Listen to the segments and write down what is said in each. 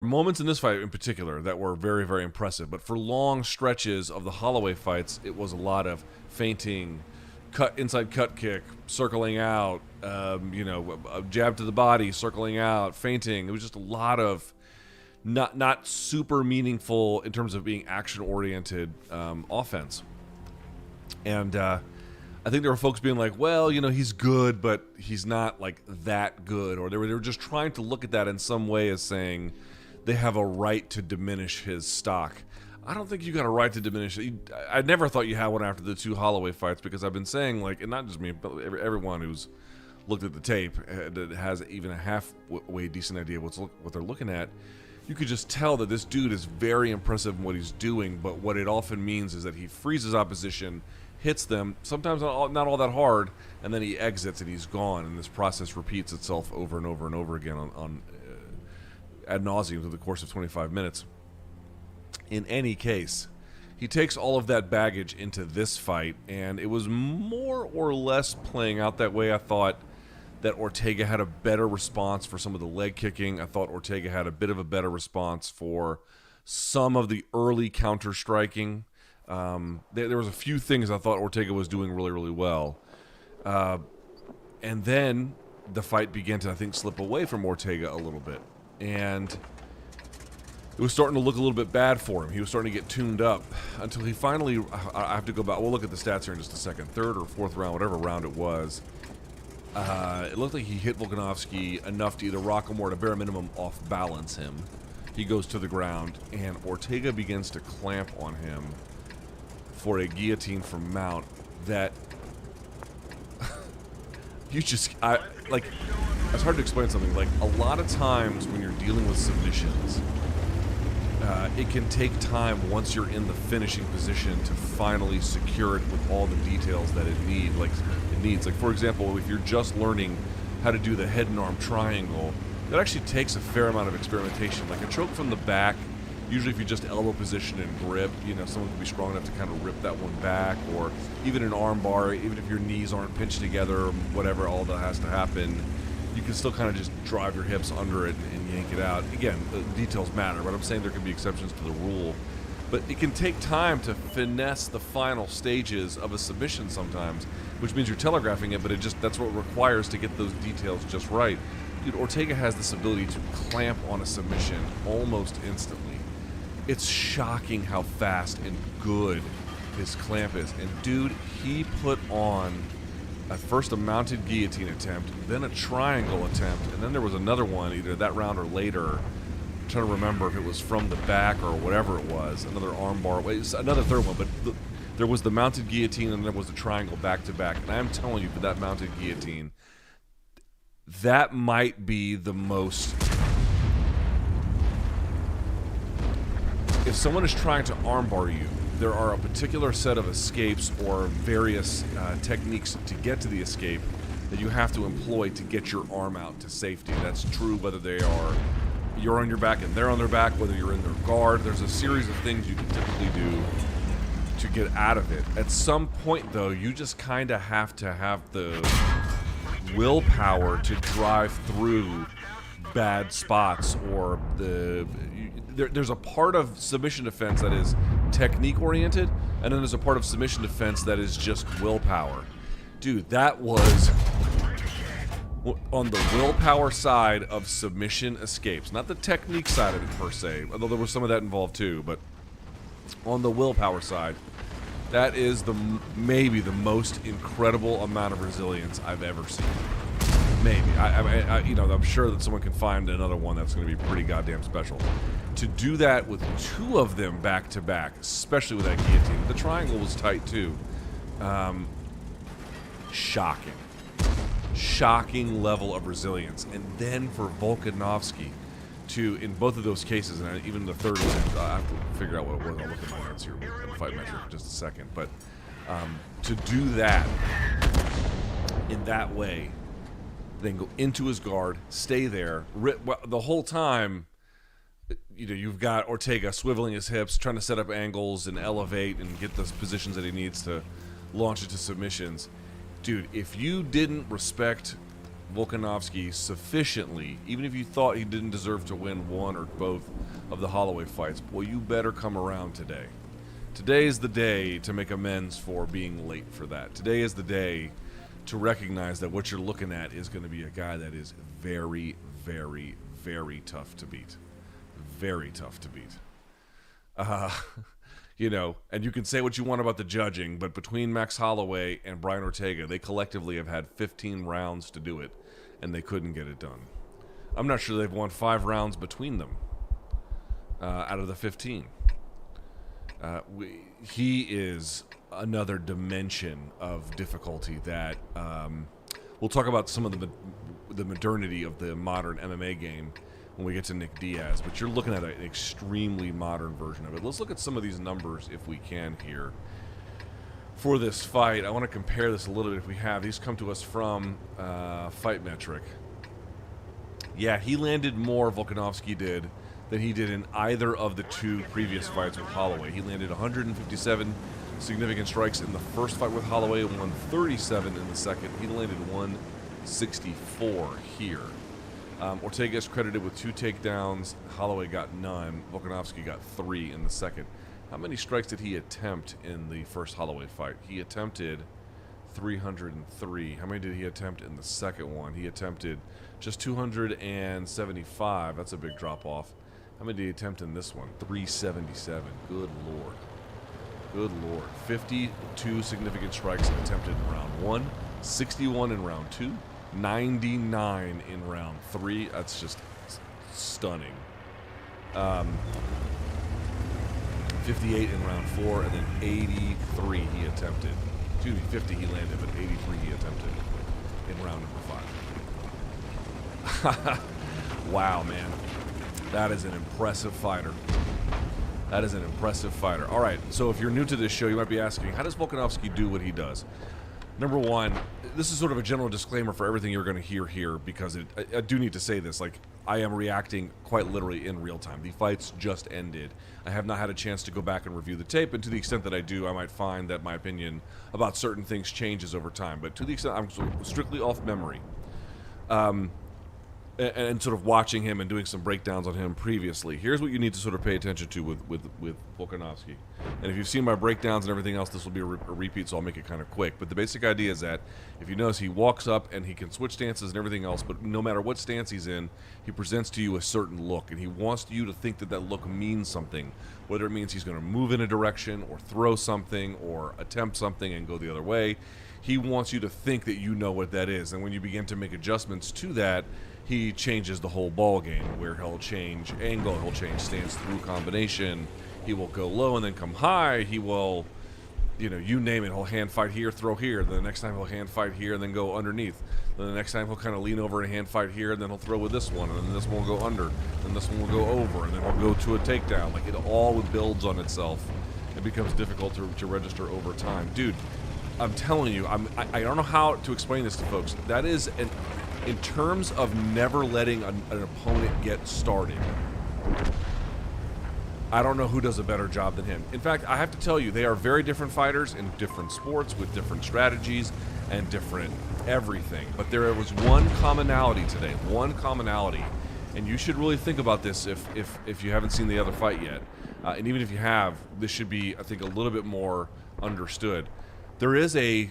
Moments in this fight in particular that were very, very impressive. But for long stretches of the Holloway fights, it was a lot of feinting, inside cut kick, circling out, a jab to the body, circling out, feinting. It was just a lot of not super meaningful in terms of being action-oriented offense. And I think there were folks being like, well, he's good, but he's not like that good. Or they were just trying to look at that in some way as saying they have a right to diminish his stock. I don't think you got a right to diminish it. I never thought you had one after the two Holloway fights, because I've been saying, like, and not just me, but everyone who's looked at the tape that has even a halfway decent idea what they're looking at. You could just tell that this dude is very impressive in what he's doing, but what it often means is that he freezes opposition, hits them, sometimes not all that hard, and then he exits and he's gone, and this process repeats itself over and over and over again on ad nauseum through the course of 25 minutes. In any case, he takes all of that baggage into this fight, and it was more or less playing out that way. I thought that Ortega had a better response for some of the leg kicking. I thought Ortega had a bit of a better response for some of the early counter striking. There was a few things I thought Ortega was doing really, really well. And then the fight began to, I think, slip away from Ortega a little bit. And it was starting to look a little bit bad for him. He was starting to get tuned up until he finally, I have to go back, we'll look at the stats here in just a second, third or fourth round, whatever round it was. It looked like he hit Volkanovski enough to either rock him or at a bare minimum off balance him. He goes to the ground, and Ortega begins to clamp on him for a guillotine from Mount that you just, it's hard to explain something. Like, a lot of times when you're dealing with submissions, it can take time once you're in the finishing position to finally secure it with all the details that it needs. Like, for example, if you're just learning how to do the head and arm triangle, that actually takes a fair amount of experimentation. Like a choke from the back, usually if you just elbow position and grip, someone can be strong enough to kind of rip that one back, or even an arm bar, even if your knees aren't pinched together, whatever, all that has to happen, you can still kind of just drive your hips under it and yank it out. Again, the details matter, but I'm saying there can be exceptions to the rule. But it can take time to finesse the final stages of a submission sometimes, which means you're telegraphing it, but that's what it requires to get those details just right. Dude, Ortega has this ability to clamp on a submission almost instantly. It's shocking how fast and good his clamp is. And dude, he put on at first a mounted guillotine attempt, then a triangle attempt, and then there was another one either that round or later. I'm trying to remember if it was from the back or whatever it was, another arm bar, another third one, but there was the mounted guillotine and there was the triangle back to back. And I'm telling you, for that mounted guillotine, that might be the most... If someone is trying to armbar you, there are a particular set of escapes or various techniques to get to the escape that you have to employ to get your arm out to safety. That's true whether you're on your back and they're on their back, whether you're in their guard. There's a series of things you can typically do to get out of it. At some point, though, you just kind of have to have the willpower to drive through bad spots, or there's a part of submission defense that is technique oriented, and then there's a part of submission defense that is just willpower. Dude, that was on the willpower side of submission escapes, not the technique side of it per se, although there was some of that involved too. But on the willpower side, that is maybe the most incredible amount of resilience I've ever seen. Maybe. I'm sure that someone can find another one that's going to be pretty goddamn special. To do that with two of them back to back, especially with that guillotine. The triangle was tight too. Shocking. Shocking level of resilience. And then for Volkanovski to, in both of those cases, and even the third one, I have to figure out what it was. I'll look at my notes here with the fight metric for just a second. But to do that in that way, then go into his guard, stay there, the whole time, you've got Ortega swiveling his hips, trying to set up angles and elevate and get those positions that he needs to launch into submissions. Dude, if you didn't respect Volkanovski sufficiently, even if you thought he didn't deserve to win one or both of the Holloway fights, boy, you better come around today. Today is the day to make amends for being late for that. Today is the day to recognize that what you're looking at is going to be a guy that is very, very, very tough to beat. Very tough to beat. You know, and you can say what you want about the judging, but between Max Holloway and Brian Ortega, they collectively have had 15 rounds to do it, and they couldn't get it done. I'm not sure they've won 5 rounds between them out of the 15. He is another dimension of difficulty that we'll talk about some of the modernity of the modern MMA game when we get to Nick Diaz, but you're looking at an extremely modern version of it. Let's look at some of these numbers if we can here for this fight. I want to compare this a little bit if we have. These come to us from Fight Metric. Yeah, he landed more, Volkanovski did, than he did in either of the 2 previous fights with Holloway. He landed 157 significant strikes in the first fight with Holloway, 137 in the second. He landed 164 here. Ortega is credited with 2 takedowns. Holloway got none. Volkanovski got 3 in the second. How many strikes did he attempt in the first Holloway fight? He attempted 303. How many did he attempt in the second one? He attempted just 275. That's a big drop off. How many did he attempt in this one? 377. Good Lord. Good Lord. 52 significant strikes attempted in round 1, 61 in round 2, 99 in round 3. That's just stunning. 58 in round 4, and then 83 he attempted. Excuse me, 50 he landed, but 83 he attempted in round number 5. Wow, man. That is an impressive fighter. That is an impressive fighter. All right, so if you're new to this show, you might be asking, how does Volkanovski do what he does? Number one, this is sort of a general disclaimer for everything you're going to hear here, because I do need to say this. Like, I am reacting quite literally in real time. The fights just ended. I have not had a chance to go back and review the tape, and to the extent that I do, I might find that my opinion about certain things changes over time. But to the extent I'm strictly off memory, and sort of watching him and doing some breakdowns on him previously, here's what you need to sort of pay attention to with Volkanovski. And if you've seen my breakdowns and everything else, this will be a repeat, so I'll make it kind of quick. But the basic idea is that if you notice, he walks up and he can switch stances and everything else, but no matter what stance he's in, he presents to you a certain look, and he wants you to think that that look means something, whether it means he's going to move in a direction or throw something or attempt something and go the other way. He wants you to think that you know what that is, and when you begin to make adjustments to that, he changes the whole ball game, where he'll change angle, he'll change stance through combination, he will go low and then come high, he will, you know, you name it, he'll hand fight here, throw here, then the next time he'll hand fight here and then go underneath, then the next time he'll kind of lean over and hand fight here, and then he'll throw with this one, and then this one will go under, and this one will go over, and then he'll go to a takedown. Like, it all builds on itself. It becomes difficult to register over time. Dude, I'm telling you, I don't know how to explain this to folks. That is in terms of never letting an opponent get started, I don't know who does a better job than him. In fact, I have to tell you, they are very different fighters in different sports with different strategies and different everything. But there was one commonality today, and you should really think about this if you haven't seen the other fight yet. And even if you have, this should be, I think, a little bit more understood. There is a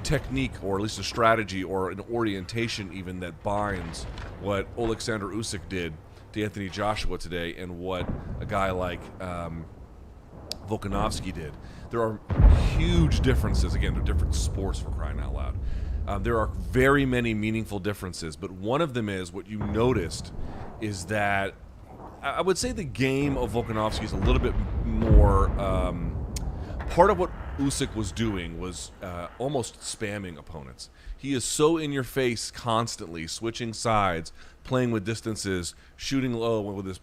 technique, or at least a strategy, or an orientation even, that binds what Alexander Usyk did to Anthony Joshua today and what a guy like Volkanovski did. There are huge differences. Again, they're different sports, for crying out loud. There are very many meaningful differences, but one of them is, what you noticed is that I would say the game of Volkanovski is a little bit more, part of what Usyk was doing was almost spamming opponents. He is so in your face constantly, switching sides, playing with distances, shooting low with his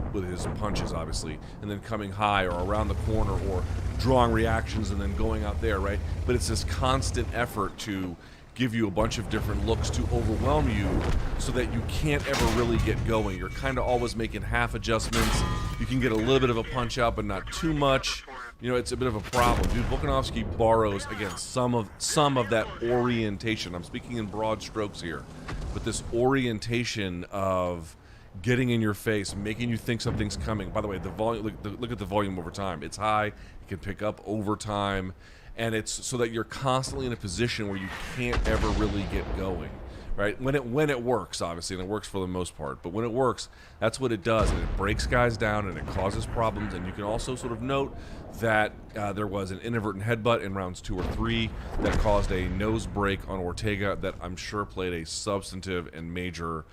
punches, obviously, and then coming high or around the corner or drawing reactions and then going out there, right? But it's this constant effort to give you a bunch of different looks to overwhelm you so that you can't ever really get going. You're kind of always making half adjustments. You can get a little bit of a punch out, but not too much. You know, it's a bit of a problem, dude. Volkanovski borrows again some of that orientation. I'm speaking in broad strokes here, but this orientation of getting in your face, making you think something's coming. By the way, the volume. Look at the volume over time. It's high. It can pick up over time, and it's so that you're constantly in a position where you can't ever really get going. Right? When it works, obviously, and it works for the most part. But when it works, that's what it does, and it breaks guys down and it causes problems. And you can also sort of note that there was an inadvertent headbutt in rounds 2 or 3 that caused a nose break on Ortega that I'm sure played a substantive and major,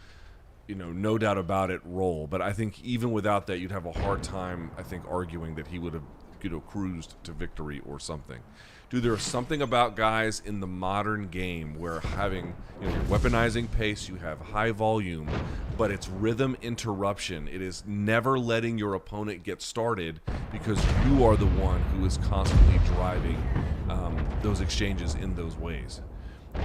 no doubt about it, role. But I think even without that, you'd have a hard time, I think, arguing that he would have, cruised to victory or something. Dude, there's something about guys in the modern game where having, you're weaponizing pace, you have high volume, but it's rhythm interruption. It is never letting your opponent get started because you are the one who is constantly driving those exchanges in those ways.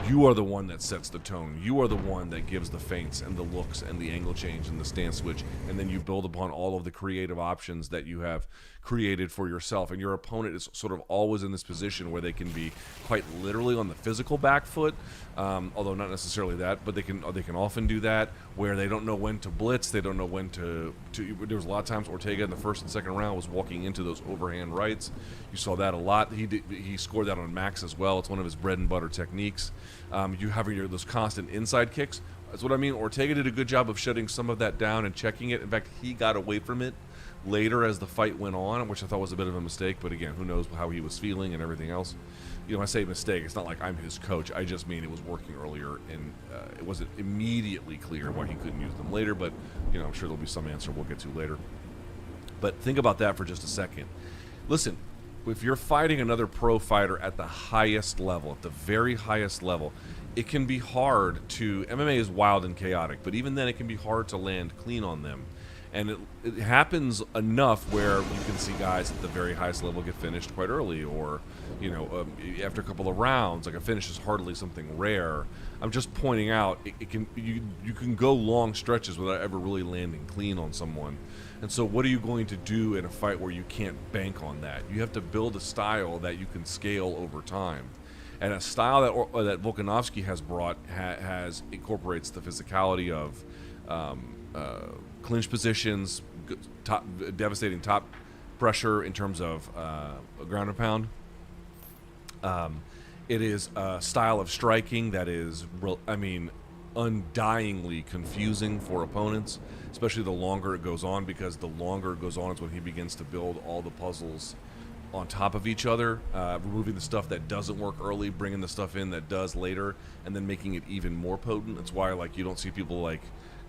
You are the one that sets the tone. You are the one that gives the feints and the looks and the angle change and the stance switch, and then you build upon all of the creative options that you have created for yourself. And your opponent is sort of always in this position where they can be quite literally on the physical back foot, although not necessarily that, but they can often do that where they don't know when to blitz, they don't know when to there was a lot of times Ortega in the first and second round was walking into those overhand rights. You saw that a lot. He scored that on Max as well. It's one of his bread and butter techniques. You having those constant inside kicks. That's what I mean. Ortega did a good job of shutting some of that down and checking it. In fact, he got away from it later as the fight went on, which I thought was a bit of a mistake. But again, who knows how he was feeling and everything else. I say mistake. It's not like I'm his coach. I just mean it was working earlier, and it wasn't immediately clear why he couldn't use them later. But I'm sure there'll be some answer we'll get to later. But think about that for just a second. Listen, if you're fighting another pro fighter at the highest level, at the very highest level, it can be hard to... MMA is wild and chaotic, but even then it can be hard to land clean on them. And it happens enough where you can see guys at the very highest level get finished quite early, or after a couple of rounds, like a finish is hardly something rare. I'm just pointing out you can go long stretches without ever really landing clean on someone. And so what are you going to do in a fight where you can't bank on that? You have to build a style that you can scale over time. And a style that Volkanovski has brought incorporates the physicality of clinch positions, devastating top pressure in terms of ground and pound. It is a style of striking that is, undyingly confusing for opponents, especially the longer it goes on, because the longer it goes on is when he begins to build all the puzzles on top of each other, removing the stuff that doesn't work early, bringing the stuff in that does later, and then making it even more potent. That's why you don't see people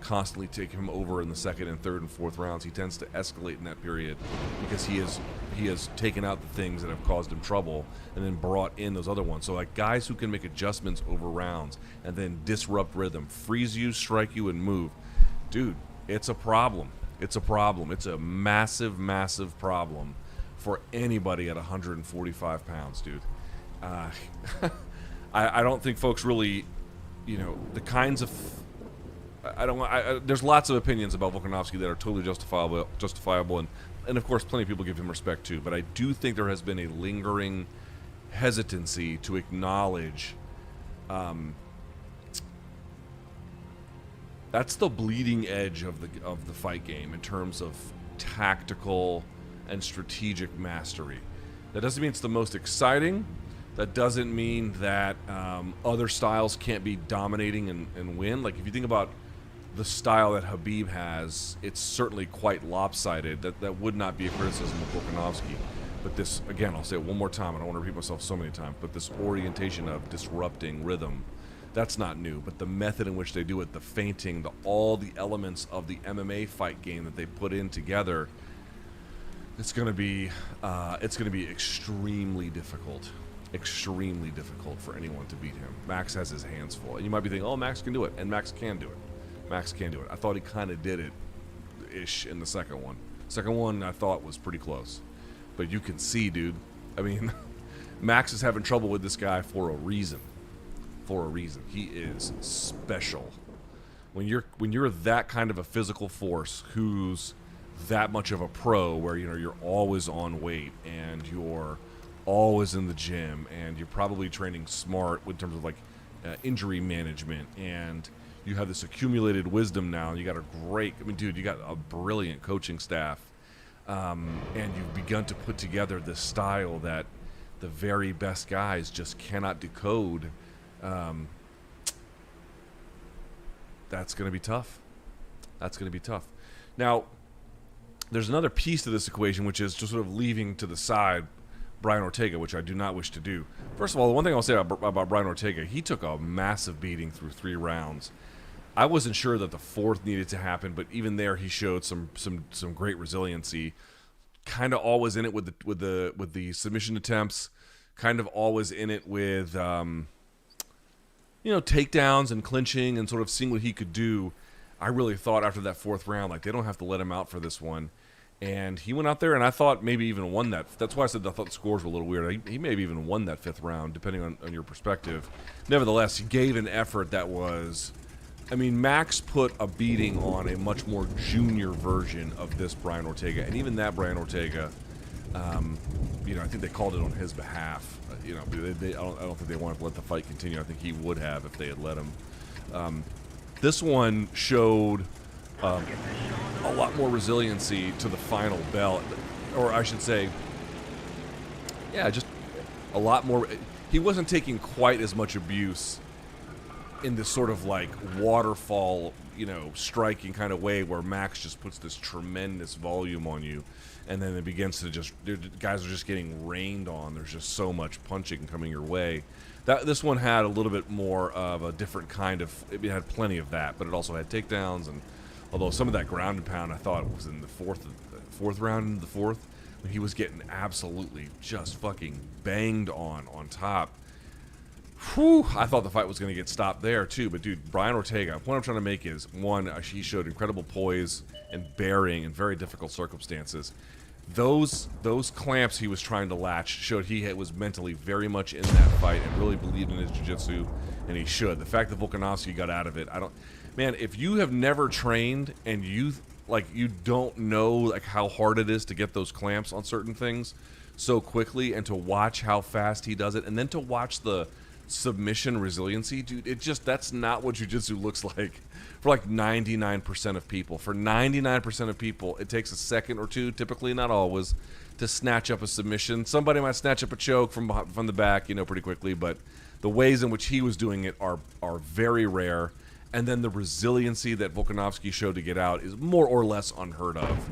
constantly take him over in the second and third and fourth rounds. He tends to escalate in that period because he has taken out the things that have caused him trouble and then brought in those other ones. So guys who can make adjustments over rounds and then disrupt rhythm, freeze you, strike you, and move, dude, it's a problem. It's a problem. It's a massive, massive problem for anybody at 145 pounds, dude. I don't think folks really, the kinds of... there's lots of opinions about Volkanovski that are totally justifiable, and of course, plenty of people give him respect too. But I do think there has been a lingering hesitancy to acknowledge that's the bleeding edge of the fight game in terms of tactical and strategic mastery. That doesn't mean it's the most exciting. That doesn't mean that other styles can't be dominating and win. If you think about the style that Khabib has, it's certainly quite lopsided. That would not be a criticism of Volkanovski. But this, again, I'll say it one more time. I don't want to repeat myself so many times, but this orientation of disrupting rhythm, that's not new. But the method in which they do it, the feinting, all the elements of the MMA fight game that they put in together, it's going to be extremely difficult. Extremely difficult for anyone to beat him. Max has his hands full. And you might be thinking, oh, Max can do it. And Max can do it. Max can do it. I thought he kind of did it-ish in the second one. Second one I thought was pretty close. But you can see, dude. Max is having trouble with this guy for a reason. For a reason. He is special. When you're that kind of a physical force whose that much of a pro where, you know, you're always on weight and you're always in the gym and you're probably training smart in terms of like injury management, and you have this accumulated wisdom now, and you got a great, I mean, dude, you got a brilliant coaching staff, and you've begun to put together this style that the very best guys just cannot decode. That's going to be tough. That's going to be tough. Now, there's another piece to this equation, which is just sort of leaving to the side Brian Ortega, which I do not wish to do. First of all, the one thing I'll say about Brian Ortega, he took a massive beating through 3 rounds. I wasn't sure that the 4th needed to happen, but even there, he showed some great resiliency. Kind of always in it with the submission attempts. Kind of always in it with takedowns and clinching and sort of seeing what he could do. I really thought after that 4th round, like, they don't have to let him out for this one. And he went out there, and I thought maybe even won that. That's why I said I thought the scores were a little weird. He maybe even won that 5th round, depending on your perspective. Nevertheless, he gave an effort that was... I mean, Max put a beating on a much more junior version of this Brian Ortega. And even that Brian Ortega, I think they called it on his behalf. I don't think they wanted to let the fight continue. I think he would have if they had let him. This one showed... a lot more resiliency to the final bell, or I should say, just a lot more. He wasn't taking quite as much abuse in this sort of like waterfall, striking kind of way where Max just puts this tremendous volume on you, and then it begins to guys are just getting rained on. There's just so much punching coming your way. This one had a little bit more of a different kind of. It had plenty of that, but it also had takedowns and. Although some of that ground and pound I thought was in the fourth round into the 4th, when he was getting absolutely just fucking banged on top. Whew, I thought the fight was going to get stopped there too. But dude, Brian Ortega, what I'm trying to make is, one, he showed incredible poise and bearing in very difficult circumstances. Those clamps he was trying to latch showed he was mentally very much in that fight and really believed in his jiu-jitsu, and he should. The fact that Volkanovski got out of it, man, if you have never trained and you don't know like how hard it is to get those clamps on certain things so quickly, and to watch how fast he does it, and then to watch the submission resiliency, dude, that's not what jiu-jitsu looks like for like 99% of people. For 99% of people, it takes a second or two, typically not always, to snatch up a submission. Somebody might snatch up a choke from the back, pretty quickly, but the ways in which he was doing it are very rare. And then the resiliency that Volkanovski showed to get out is more or less unheard of.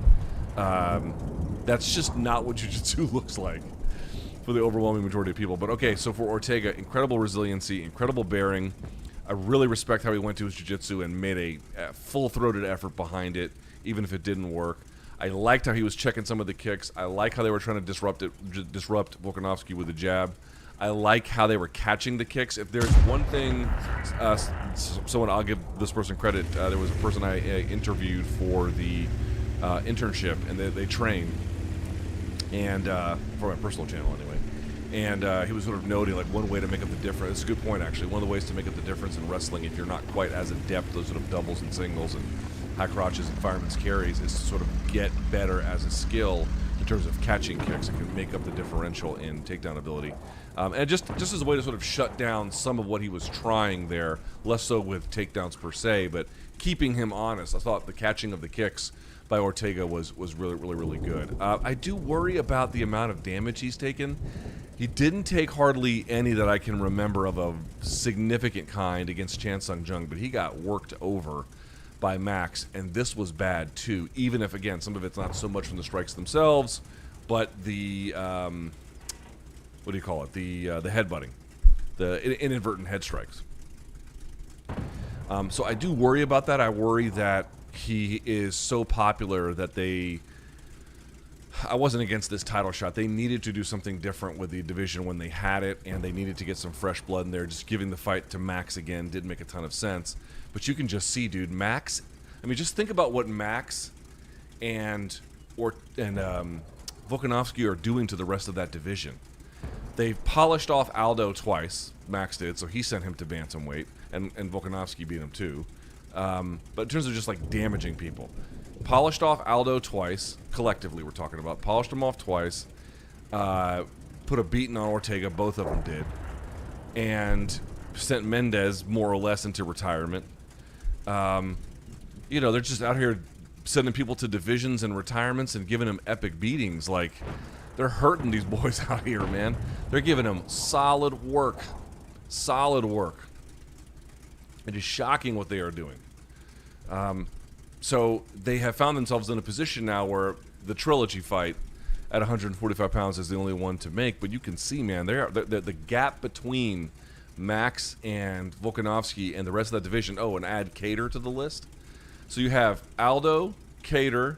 That's just not what jiu-jitsu looks like for the overwhelming majority of people. But okay, so for Ortega, incredible resiliency, incredible bearing. I really respect how he went to his jiu-jitsu and made a full-throated effort behind it, even if it didn't work. I liked how he was checking some of the kicks. I like how they were trying to disrupt Volkanovski with the jab. I like how they were catching the kicks. If there's one thing, I'll give this person credit. There was a person I interviewed for the internship, and they train, and for my personal channel anyway. And he was sort of noting like one way to make up the difference. It's a good point, actually. One of the ways to make up the difference in wrestling, if you're not quite as adept, those sort of doubles and singles and high crotches and fireman's carries, is to sort of get better as a skill in terms of catching kicks. It can make up the differential in takedown ability. And just as a way to sort of shut down some of what he was trying there, less so with takedowns per se, but keeping him honest. I thought the catching of the kicks by Ortega was really, really, really good. I do worry about the amount of damage he's taken. He didn't take hardly any that I can remember of a significant kind against Chan Sung Jung, but he got worked over by Max, and this was bad too, even if, again, some of it's not so much from the strikes themselves, but the, what do you call it, the headbutting, the inadvertent head strikes. So I do worry about that. I worry that he is so popular that I wasn't against this title shot. They needed to do something different with the division when they had it, and they needed to get some fresh blood in there. Just giving the fight to Max again didn't make a ton of sense. But you can just see, dude, Max, I mean, just think about what Max and Volkanovski are doing to the rest of that division. They've polished off Aldo twice, Max did, so he sent him to bantamweight, and Volkanovski beat him too. But in terms of just like damaging people, polished off Aldo twice. Collectively, we're talking about. Polished him off twice. Put a beating on Ortega. Both of them did. And sent Mendez more or less into retirement. You know, they're just out here sending people to divisions and retirements and giving them epic beatings. Like, they're hurting these boys out here, man. They're giving them solid work. Solid work. It is shocking what they are doing. So they have found themselves in a position now where the trilogy fight at 145 pounds is the only one to make. But you can see, man, the gap between Max and Volkanovski and the rest of that division. Oh, and add Kattar to the list. So you have Aldo, Kattar,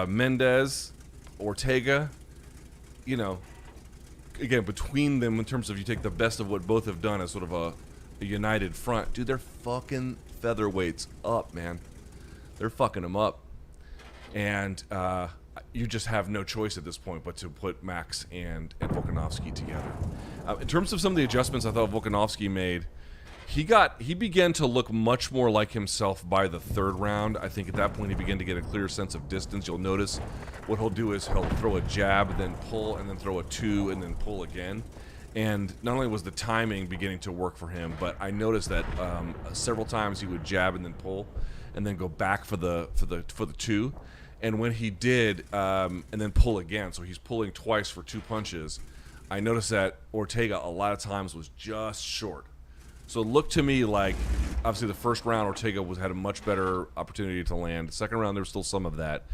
Mendez, Ortega. You know, again, between them in terms of you take the best of what both have done as sort of a united front. Dude, they're fucking featherweights up, man. They're fucking them up. And you just have no choice at this point but to put Max and Volkanovski together. In terms of some of the adjustments I thought Volkanovski made, he began to look much more like himself by the third round. I think at that point he began to get a clear sense of distance. You'll notice what he'll do is he'll throw a jab, then pull, and then throw a two, and then pull again. And not only was the timing beginning to work for him, but I noticed that several times he would jab and then pull, and then go back for the two. And when he did, and then pull again, so he's pulling twice for two punches, I noticed that Ortega a lot of times was just short. So it looked to me like, obviously the first round Ortega had a much better opportunity to land. The second round there was still some of that.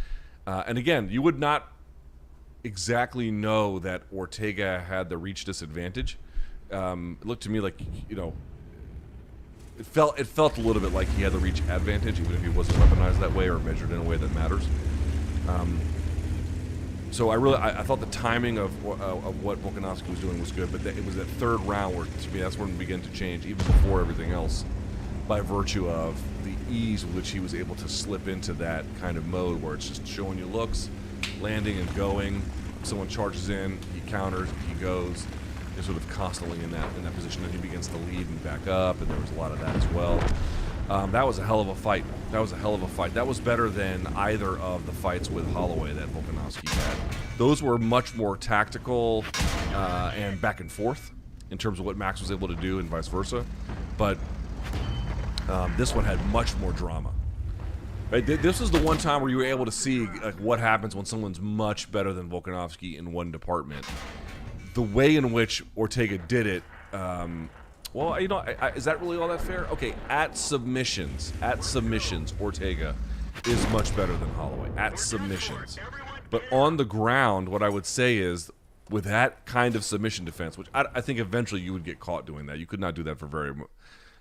And again, you would not exactly know that Ortega had the reach disadvantage. It looked to me like, you know, it felt a little bit like he had the reach advantage, even if he wasn't weaponized that way or measured in a way that matters. So I thought the timing of what Volkanovski was doing was good, but it was that third round where, to me, that's when it began to change, even before everything else, by virtue of the ease with which he was able to slip into that kind of mode where it's just showing you looks, landing and going. Someone charges in, he counters, he goes. They're sort of constantly in that position, and he begins to lead and back up, and there was a lot of that as well. That was a hell of a fight. That was better than either of the fights with Holloway that Volkanovski had. Those were much more tactical and back and forth in terms of what Max was able to do and vice versa. But this one had much more drama. Right? This is the one time where you were able to see what happens when someone's much better than Volkanovski in one department. The way in which Ortega did it, well, you know, is that really all that fair? Okay, at submissions, Ortega is much better than Holloway. At submissions. But on the ground, what I would say is, with that kind of submission defense, which I think eventually you would get caught doing that. You could not do that for very,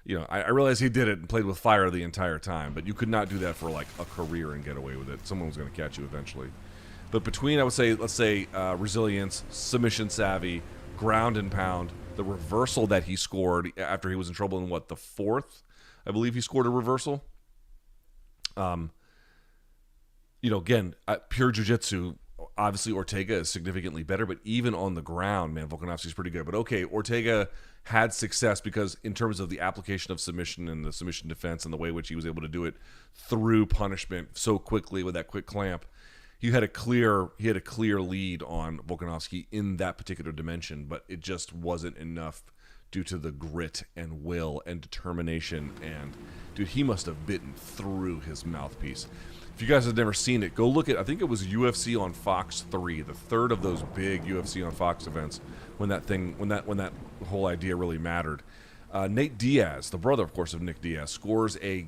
you know, I realize he did it and played with fire the entire time, but you could not do that for like a career and get away with it. Someone was going to catch you eventually. But between, I would say, let's say, resilience, submission savvy, ground and pound, the reversal that he scored after he was in trouble in the fourth, I believe he scored a reversal. You know, again, pure jiu-jitsu, obviously Ortega is significantly better, but even on the ground, man, Volkanovski's pretty good. But okay, Ortega had success because in terms of the application of submission and the submission defense and the way in which he was able to do it through punishment so quickly with that quick clamp, he had a clear lead on Volkanovski in that particular dimension, but it just wasn't enough due to the grit and will and determination. And dude, he must have bitten through his mouthpiece. If you guys have never seen it, go look at, I think it was UFC on Fox 3, the third of those big UFC on Fox events when that whole idea really mattered. Nate Diaz, the brother, of course, of Nick Diaz, scores a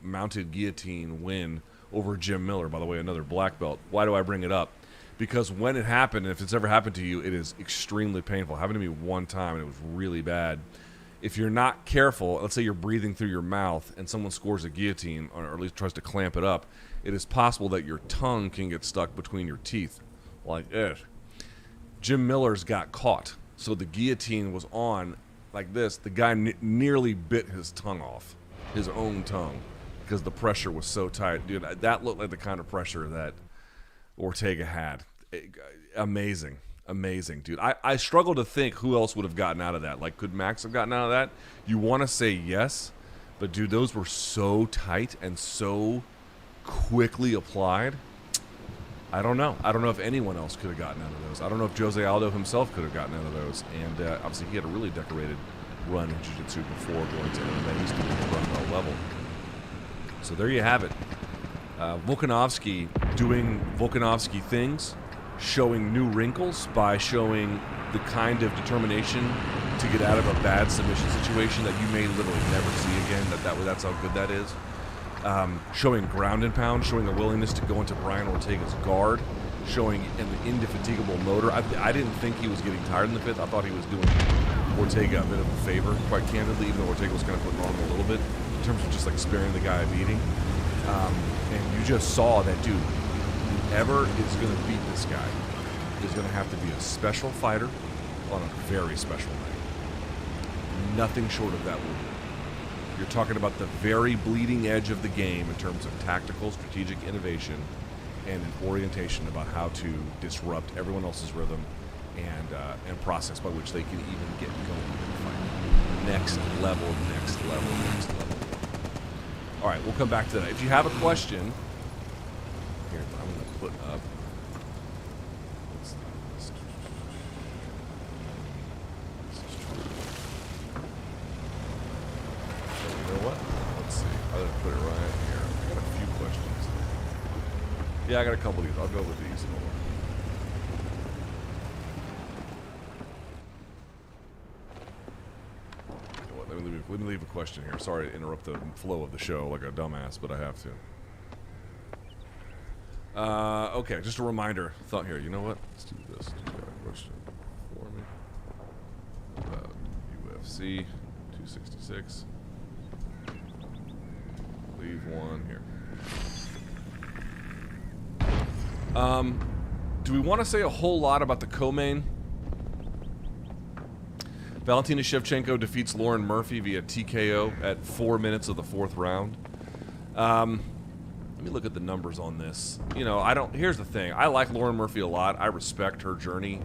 mounted guillotine win over Jim Miller, by the way, another black belt. Why do I bring it up? Because when it happened, and if it's ever happened to you, it is extremely painful. It happened to me one time, and it was really bad. If you're not careful, let's say you're breathing through your mouth, and someone scores a guillotine, or at least tries to clamp it up, it is possible that your tongue can get stuck between your teeth, like this. Jim Miller's got caught, so the guillotine was on like this. The guy nearly bit his tongue off, his own tongue, because the pressure was so tight. Dude, that looked like the kind of pressure that Ortega had. Amazing, dude. I struggle to think who else would have gotten out of that. Like, could Max have gotten out of that? You want to say yes, but dude, those were so tight and so quickly applied, I don't know. I don't know if anyone else could have gotten out of those. I don't know if Jose Aldo himself could have gotten out of those. And obviously he had a really decorated run in Jiu-Jitsu before going to MMA. He's doing a run well level. So there you have it. Volkanovski doing Volkanovski things, showing new wrinkles by showing the kind of determination to get out of a bad submission situation that you may literally never see again. That's how good that is. Showing ground and pound, showing a willingness to go into Brian Ortega's guard, showing an indefatigable motor. I didn't think he was getting tired in the fifth. I thought he was doing Ortega a bit of a favor, quite candidly, even though Ortega was kind of putting on him a little bit in terms of just like sparing the guy a beating. And you just saw that, dude, whoever is going to beat this guy is going to have to be a special fighter on a very special night. Nothing short of that will do. You're talking about the very bleeding edge of the game in terms of tactical, strategic innovation and an orientation about how to disrupt everyone else's rhythm and process by which they can even get going in the fight. Next level, next level, next level. All right, we'll come back to that. If you have a question, here, I'm going to put up. You know what? Let's see. I'm going to put it right here. I got a few questions. Yeah, I got a couple of these. I'll go with these. Hold on. Let me leave a question here. Sorry to interrupt the flow of the show like a dumbass, but I have to. Okay, just a reminder. Thought here. You know what? Let's do this. Just got a question for me about UFC 266. Leave one here. Do we want to say a whole lot about the co-main? Valentina Shevchenko defeats Lauren Murphy via TKO at 4 minutes of the fourth round. Let me look at the numbers on this. You know, here's the thing. I like Lauren Murphy a lot. I respect her journey.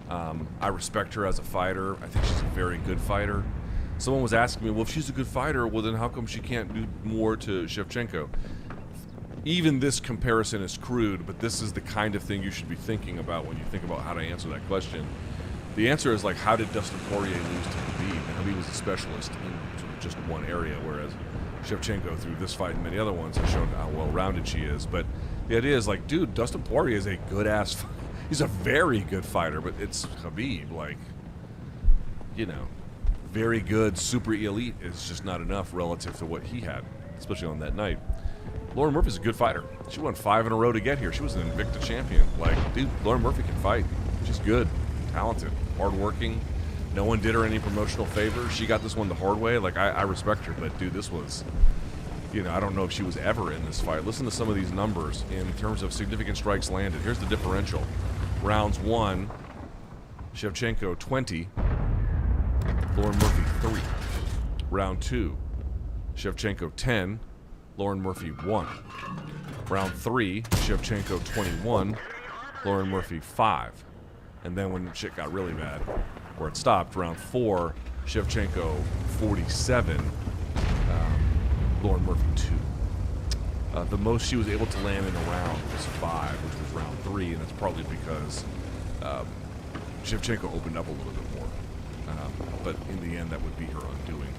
I respect her as a fighter. I think she's a very good fighter. Someone was asking me, well, if she's a good fighter, well, then how come she can't do more to Shevchenko? Even this comparison is crude, but this is the kind of thing you should be thinking about when you think about how to answer that question. The answer is, like, how did Dustin Poirier lose to Khabib? Khabib was a specialist in sort of just one area, whereas Shevchenko, through this fight and many other ones, has shown how well-rounded she is. But the idea is, like, dude, Dustin Poirier is a good-ass he's a very good fighter, but it's Khabib. Like, you know, very good, super elite is just not enough relative to what he had, especially on that night. Lauren Murphy's a good fighter. She won 5 in a row to get here. She was an Invicta champion. Like, dude, Lauren Murphy can fight. She's good, talented, hardworking. No one did her any promotional favors. She got this one the hard way. Like, I respect her, but dude, this was, you know, I don't know if she was ever in this fight. Listen to some of these numbers in terms of significant strikes landed. Here's the differential. Rounds 1, Shevchenko 20, Lauren Murphy 3. Round 2, Shevchenko 10, Lauren Murphy 1. Round 3, Shevchenko 21, Lauren Murphy 5. And then when shit got really bad, where it stopped, round 4, Shevchenko 47, Lauren Murphy 2. The most she was able to land in a round was 5, which was round 3, and that's probably because Shevchenko opened up a little bit more. But in the end, that would be her undoing.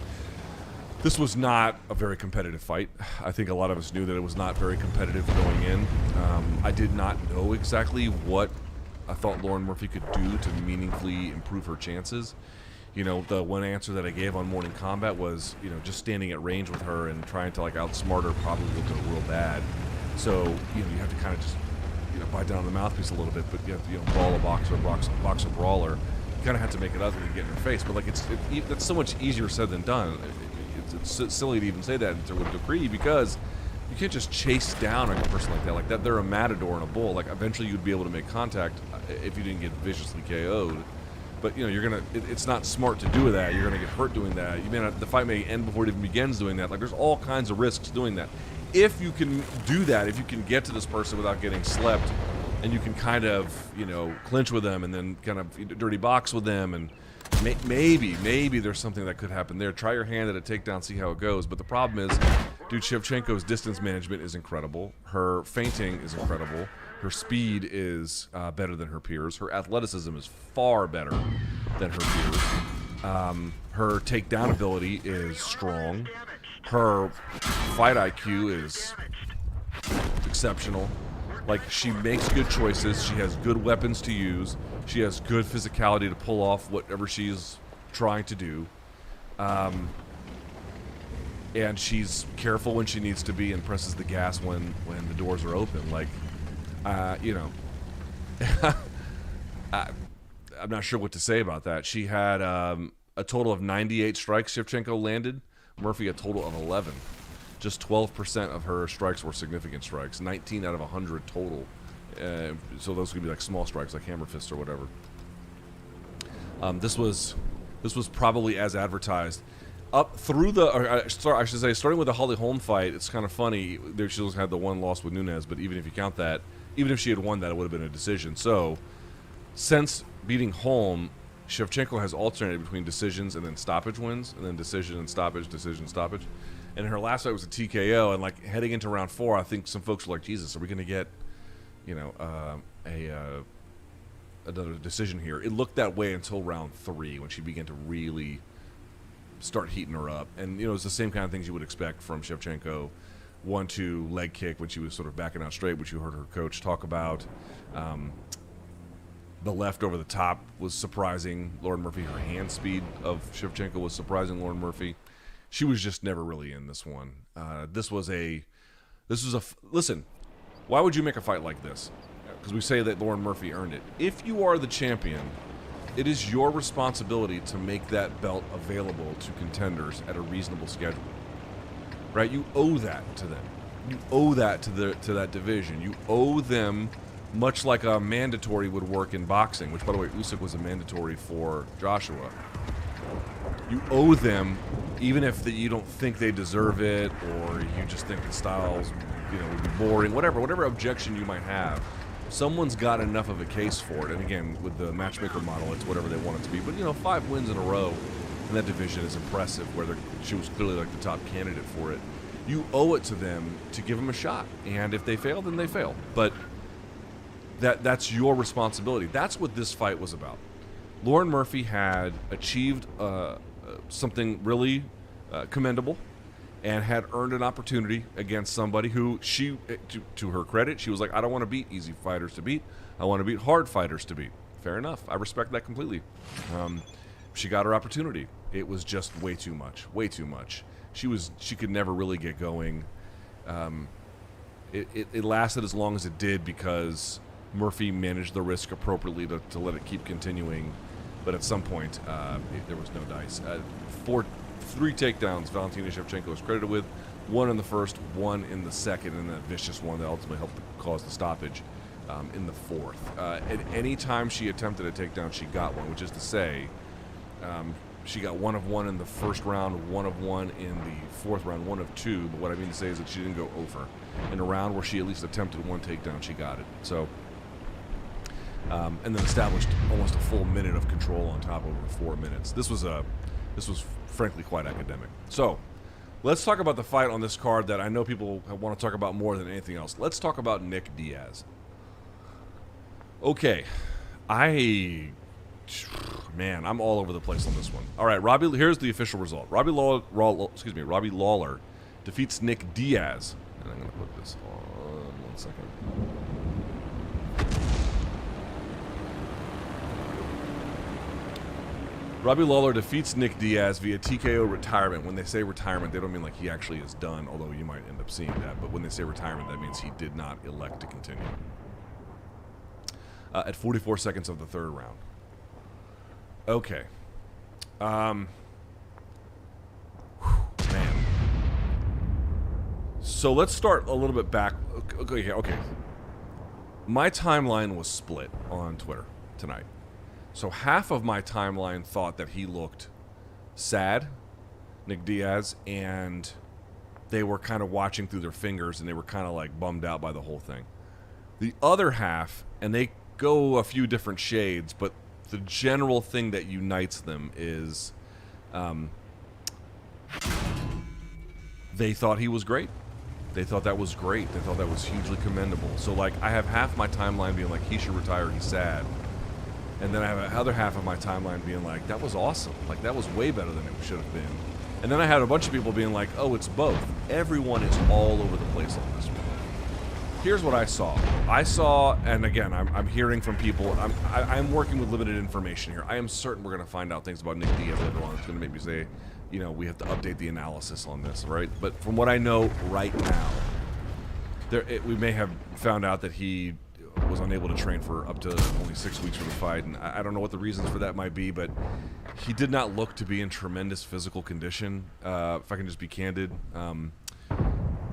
This was not a very competitive fight. I think a lot of us knew that it was not very competitive going in. I did not know exactly what I thought Lauren Murphy could do to meaningfully improve her chances. You know, the one answer that I gave on Morning Combat was, you know, just standing at range with her and trying to, like, outsmart her probably will go real bad. So, you know, you have to kind of just, you know, bite down on the mouthpiece a little bit, but you have to, you know, brawl a boxer, box a brawler. You kind of have to make it ugly and get in her face. But, like, that's so much easier said than done. It's silly to even say that to a degree, because you can't just chase down a person like that. Like that, they're a matador and a bull. Like, eventually you'd be able to make contact if you didn't get viciously KO'd. But, you know, it's not smart to do that. You're gonna get hurt doing that. You may not, the fight may end before it even begins doing that. Like, there's all kinds of risks doing that. If you can do that, if you can get to this person without getting slept, and you can kind of, you know, clinch with them and then kind of dirty box with them, and maybe there's something that could happen there. Try your hand at a takedown, see how it goes. But the problem is, Dude, Shevchenko's distance management is incredible. Her feinting is incredible. Her speed is better than her peers. Her athleticism is far better than her peers. Her takedown ability is strong. Her fight IQ is exceptional. Like, she makes good choices. She has good weapons to use. She has good physicality to pull off whatever she's trying to do. And she's careful when she needs to be and presses the gas when the doors are open. Like, you know, I'm not sure what to say about that. She had a total of 98 strikes Shevchenko landed. Murphy a total of 11. Just 12% of her strikes were significant strikes. 19 out of 100 total. So those could be like small strikes, like hammer fists or whatever. This was probably as advertised. Up through the, I should say, starting with the Holly Holm fight, it's kind of funny. She also had the one loss with Nunes, but even if you count that, even if she had won that, it would have been a decision. So, since beating Holm, Shevchenko has alternated between decisions and then stoppage wins, and then decision and stoppage, decision, stoppage. And her last fight was a TKO, and like heading into round 4, I think some folks were like, Jesus, are we going to get, you know, another decision here? It looked that way until round 3 when she began to really start heating her up. And, you know, it's the same kind of things you would expect from Shevchenko. 1-2 leg kick when she was sort of backing out straight, which you heard her coach talk about. The left over the top was surprising Lauren Murphy. Her hand speed of Shevchenko was surprising Lauren Murphy. She was just never really in this one. Listen, why would you make a fight like this? Because we say that Lauren Murphy earned it. If you are the champion, it is your responsibility to make that belt available to contenders at a reasonable schedule. Right? You owe that to them. You owe that to that division. You owe them, much like a mandatory would work in boxing, which, by the way, Usyk was a mandatory for Joshua. You owe them, even if you don't think they deserve it, or you just think the styles, you know, would be boring, whatever objection you might have. Someone's got enough of a case for it. And again, with the matchmaker model, it's whatever they want it to be. But, you know, 5 wins in a row in that division is impressive, where she was clearly like the top candidate for it. You owe it to them to give them a shot. And if they fail, then they fail. But that's your responsibility. That's what this fight was about. Lauren Murphy had achieved something really commendable, and had earned an opportunity against somebody who she, to her credit, she was like, I don't want to beat easy fighters to beat. I want to beat hard fighters to beat. Fair enough. I respect that completely. She got her opportunity. It was just way too much. Way too much. She could never really get going. It lasted as long as it did because Murphy managed the risk appropriately to let it keep continuing. But at some point, there was no dice. 3 takedowns Valentina Shevchenko was credited with. 1 in the first, 1 in the second, and that vicious one that ultimately helped cause the stoppage in the 4th. At any time she attempted a takedown, she got one, which is to say, she got 1 of 1 in the first round, 1 of 1 in the 4th round, 1 of 2. But what I mean to say is that she didn't go over. In a round where she at least attempted 1 takedown, she got it. So, and then established almost a full minute of control on top over 4 minutes. This was frankly quite academic. So, let's talk about the fight on this card that I know people want to talk about more than anything else. Let's talk about Nick Diaz. Okay, man, I'm all over the place on this one. All right, here's the official result. Robbie Lawler defeats Nick Diaz. And I'm going to put this on 1 second. Robbie Lawler defeats Nick Diaz via TKO retirement. When they say retirement, they don't mean like he actually is done, although you might end up seeing that. But when they say retirement, that means he did not elect to continue. At 44 seconds of the 3rd round. Okay. Man. So let's start a little bit back. Okay. My timeline was split on Twitter tonight. So half of my timeline thought that he looked sad, Nick Diaz, and they were kind of watching through their fingers, and they were kind of like bummed out by the whole thing. The other half, and they go a few different shades, but the general thing that unites them is they thought he was great. They thought that was great. They thought that was hugely commendable. So, like, I have half my timeline being like, he should retire, he's sad. And then I have another half of my timeline being like, that was awesome. Like, that was way better than it should have been. And then I had a bunch of people being like, oh, it's both. Everyone is all over the place on this one. Here's what I saw. I saw, and again, I'm hearing from people. I'm working with limited information here. I am certain we're going to find out things about Nick Diaz later on. It's going to make me say, you know, we have to update the analysis on this, right? But from what I know right now, we may have found out that he was unable to train for up to only 6 weeks for the fight, and I don't know what the reasons for that might be, but he did not look to be in tremendous physical condition, if I can just be candid.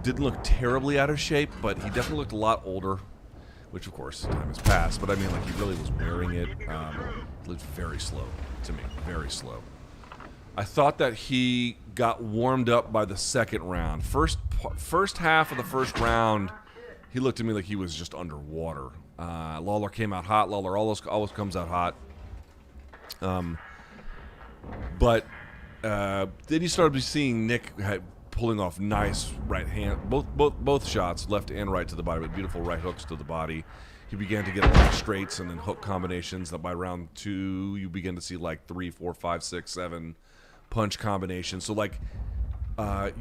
Didn't look terribly out of shape, but he definitely looked a lot older, which of course time has passed, but I mean, like, he really was wearing it. It looked very slow to me, very slow. I thought that he got warmed up by the second round. First half of the first round, he looked to me like he was just underwater. Lawler came out hot. Lawler always comes out hot. But then you started seeing Nick pulling off nice right hand, both shots, left and right to the body, with beautiful right hooks to the body. He began to get a lot of straights and then hook combinations. That by round 2, you begin to see like 3, 4, 5, 6, 7 punch combinations. So like,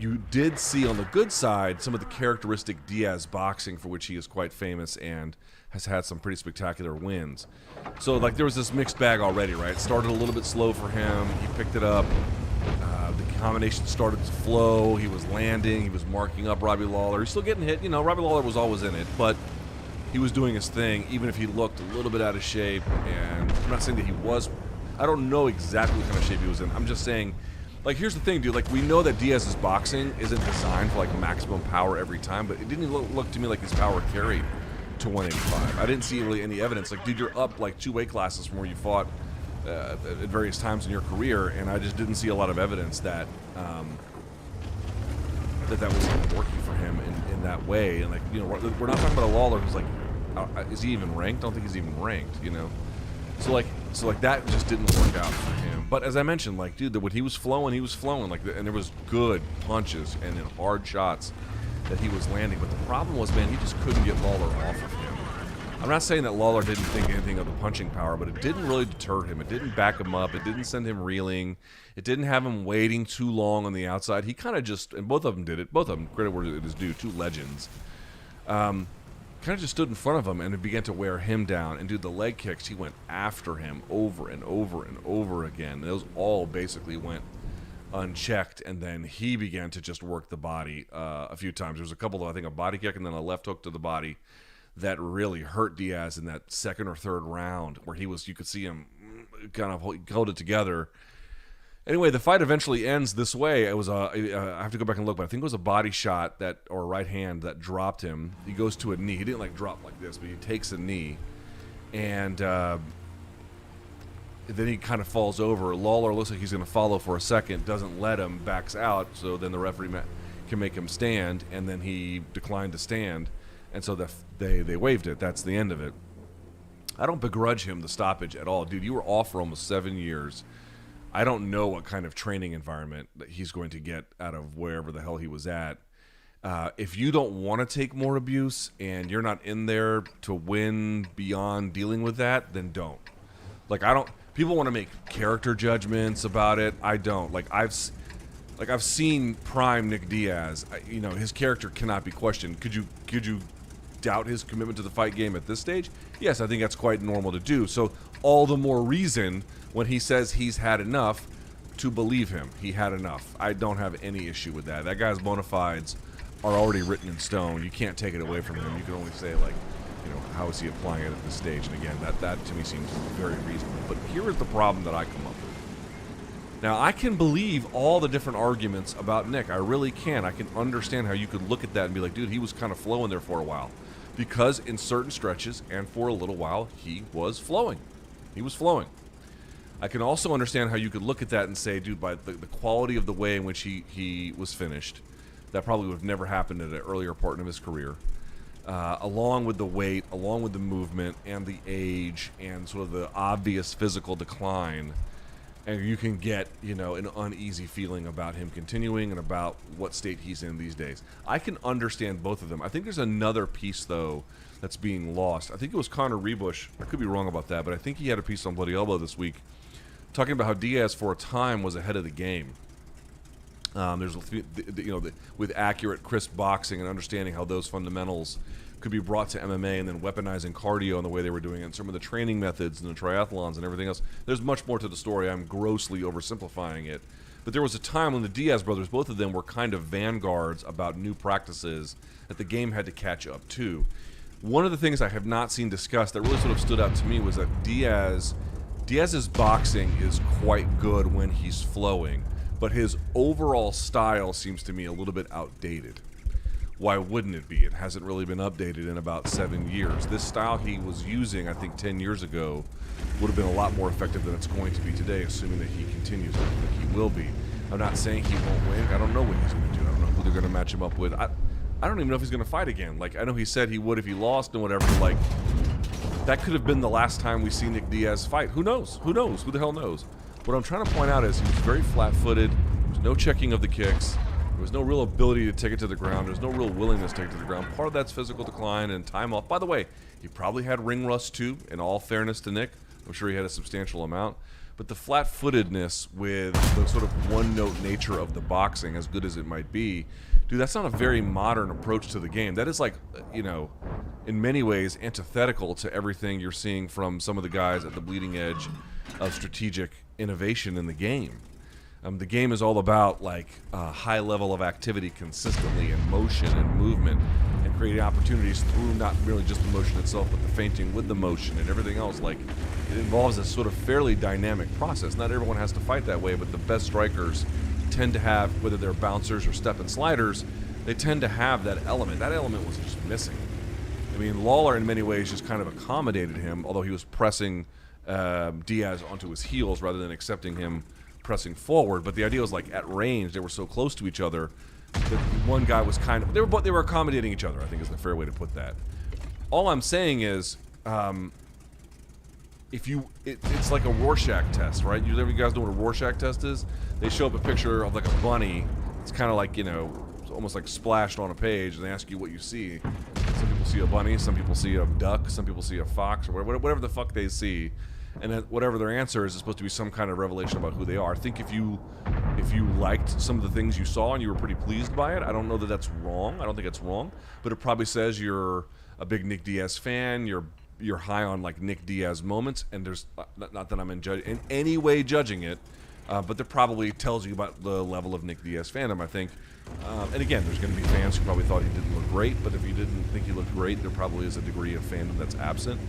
you did see on the good side some of the characteristic Diaz boxing for which he is quite famous and has had some pretty spectacular wins. So like, there was this mixed bag already, right? It started a little bit slow for him. He picked it up. The combination started to flow. He was landing. He was marking up Robbie Lawler. He's still getting hit. You know, Robbie Lawler was always in it, but he was doing his thing, even if he looked a little bit out of shape. And I'm not saying that he was. I don't know exactly what kind of shape he was in. I'm just saying, like, here's the thing, dude. Like, we know that Diaz's boxing isn't designed for, like, maximum power every time, but it didn't look to me like his power carried to 185. I didn't see really any evidence. Like, dude, you're up, like, 2 weight classes from where you fought at various times in your career, and I just didn't see a lot of evidence that that was working for him in that way. And, like, you know, we're not talking about a Lawler who's like, is he even ranked? I don't think he's even ranked, you know? So like that just didn't work out for him. But as I mentioned, like, dude, when he was flowing, like, and there was good punches and then hard shots that he was landing. But the problem was, man, he just couldn't get Lawler off of him. I'm not saying that Lawler didn't think anything of the punching power, but it didn't really deter him. It didn't back him up. It didn't send him reeling. It didn't have him waiting too long on the outside. He kind of just, and both of them did it. Both of them, credit where it is due, 2 legends. Kind of just stood in front of him and it began to wear him down. And dude, the leg kicks, he went after him over and over and over again. Those all basically went unchecked, and then he began to just work the body a few times. There was a couple of, I think, a body kick and then a left hook to the body that really hurt Diaz in that second or third round, where he was, you could see him kind of hold it together. Anyway, the fight eventually ends this way. It was I have to go back and look, but I think it was a body shot or a right hand that dropped him. He goes to a knee. He didn't like drop like this, but he takes a knee, and then he kind of falls over. Lawler looks like he's going to follow for a second, doesn't let him, backs out. So then the referee can make him stand, and then he declined to stand, and so they waived it. That's the end of it. I don't begrudge him the stoppage at all, dude. You were off for almost 7 years. I don't know what kind of training environment that he's going to get out of wherever the hell he was at. If you don't want to take more abuse and you're not in there to win beyond dealing with that, then don't. Like, I don't. People want to make character judgments about it. I don't. Like, I've seen prime Nick Diaz. You know, his character cannot be questioned. Could you doubt his commitment to the fight game at this stage? Yes, I think that's quite normal to do. So all the more reason when he says he's had enough to believe him. He had enough. I don't have any issue with that. That guy's bona fides are already written in stone. You can't take it away from him. You can only say, like, you know, how is he applying it at this stage? And again, that to me seems very reasonable. But here is the problem that I come up with. Now, I can believe all the different arguments about Nick. I really can. I can understand how you could look at that and be like, dude, he was kind of flowing there for a while. Because in certain stretches and for a little while, he was flowing. He was flowing. I can also understand how you could look at that and say, dude, by the quality of the way in which he was finished, that probably would have never happened at an earlier part of his career. Along with the weight, along with the movement, and the age, and sort of the obvious physical decline, and you can get, you know, an uneasy feeling about him continuing and about what state he's in these days. I can understand both of them. I think there's another piece, though, that's being lost. I think it was Connor Rebush. I could be wrong about that, but I think he had a piece on Bloody Elbow this week talking about how Diaz, for a time, was ahead of the game. There's, you know, with accurate, crisp boxing and understanding how those fundamentals could be brought to MMA, and then weaponizing cardio in the way they were doing it, and some of the training methods and the triathlons and everything else. There's much more to the story. I'm grossly oversimplifying it. But there was a time when the Diaz brothers, both of them, were kind of vanguards about new practices that the game had to catch up to. One of the things I have not seen discussed that really sort of stood out to me was that Diaz's boxing is quite good when he's flowing, but his overall style seems to me a little bit outdated. Why wouldn't it be? It hasn't really been updated in about 7 years. This style he was using, I think, 10 years ago would have been a lot more effective than it's going to be today, assuming that he continues. I think he will be. I'm not saying he won't win. I don't know what he's going to do. I don't know who they're going to match him up with. I don't even know if he's going to fight again. Like, I know he said he would if he lost and whatever. Like, that could have been the last time we see Nick Diaz fight. Who knows? Who knows? Who the hell knows? What I'm trying to point out is he was very flat-footed. There's no checking of the kicks. There was no real ability to take it to the ground. There's no real willingness to take it to the ground. Part of that's physical decline and time off. By the way, he probably had ring rust too, in all fairness to Nick. I'm sure he had a substantial amount. But the flat-footedness with the sort of one-note nature of the boxing, as good as it might be, dude, that's not a very modern approach to the game. That is like, you know, in many ways antithetical to everything you're seeing from some of the guys at the bleeding edge of strategic innovation in the game. The game is all about like a high level of activity consistently, and motion and movement, and creating opportunities through not merely just the motion itself, but the feinting with the motion and everything else. Like, it involves a sort of fairly dynamic process. Not everyone has to fight that way, but the best strikers tend to have, whether they're bouncers or step and sliders, they tend to have that element. That element was just missing. I mean, Lawler in many ways just kind of accommodated him, although he was pressing Diaz onto his heels rather than accepting him pressing forward. But the idea was, like, at range, they were so close to each other that one guy was kind of, they were accommodating each other, I think is the fair way to put that. All I'm saying is, it's like a Rorschach test, right? You guys know what a Rorschach test is? They show up a picture of like a bunny. It's kind of like, you know, it's almost like splashed on a page, and they ask you what you see. Some people see a bunny, some people see a duck, some people see a fox, or whatever the fuck they see. And then whatever their answer is supposed to be some kind of revelation about who they are. I think if you liked some of the things you saw and you were pretty pleased by it, I don't know that that's wrong. I don't think it's wrong, but it probably says you're a big Nick Diaz fan. You're high on like Nick Diaz moments, and there's not that I'm in any way judging it, but that probably tells you about the level of Nick Diaz fandom, I think. And again, there's going to be fans who probably thought he didn't look great, but if you didn't think he looked great, there probably is a degree of fandom that's absent.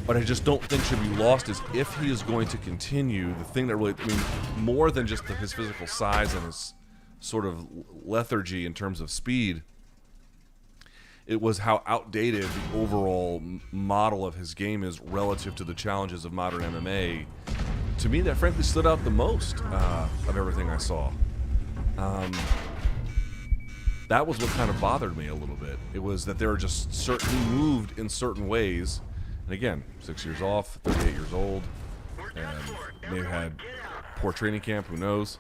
But I just don't think should be lost is if he is going to continue, the thing that really, I mean, more than just his physical size and his sort of lethargy in terms of speed, it was how outdated the overall model of his game is relative to the challenges of modern MMA. To me, that frankly stood out the most of everything I saw. That was what kind of bothered me a little bit. It was that they were just he moved in certain ways. And again, 6 years off, 38 years old, and may have had poor training camp, who knows.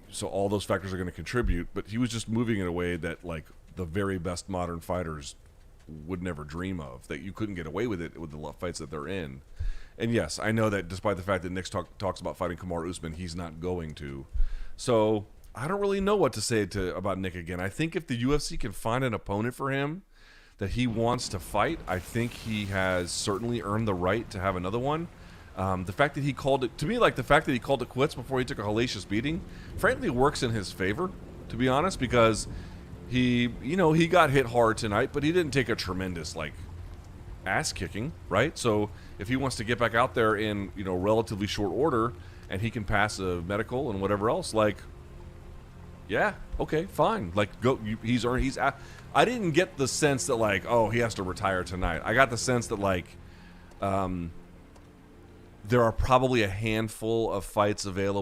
So all those factors are going to contribute, but he was just moving in a way that, like, the very best modern fighters would never dream of, that you couldn't get away with it with the fights that they're in. And yes, I know that despite the fact that Nick talks about fighting Kamaru Usman, he's not going to. So I don't really know what to say about Nick again. I think if the UFC can find an opponent for him that he wants to fight, I think he has certainly earned the right to have another one. The fact that he called it, to me, like the fact that he called it quits before he took a hellacious beating, frankly works in his favor, to be honest, because he got hit hard tonight, but he didn't take a tremendous, like, ass kicking, right? So if he wants to get back out there in, relatively short order and he can pass a medical and whatever else, like, yeah, okay, fine. Like, go. I didn't get the sense that, like, oh, he has to retire tonight. I got the sense that, like, there are probably a handful of fights available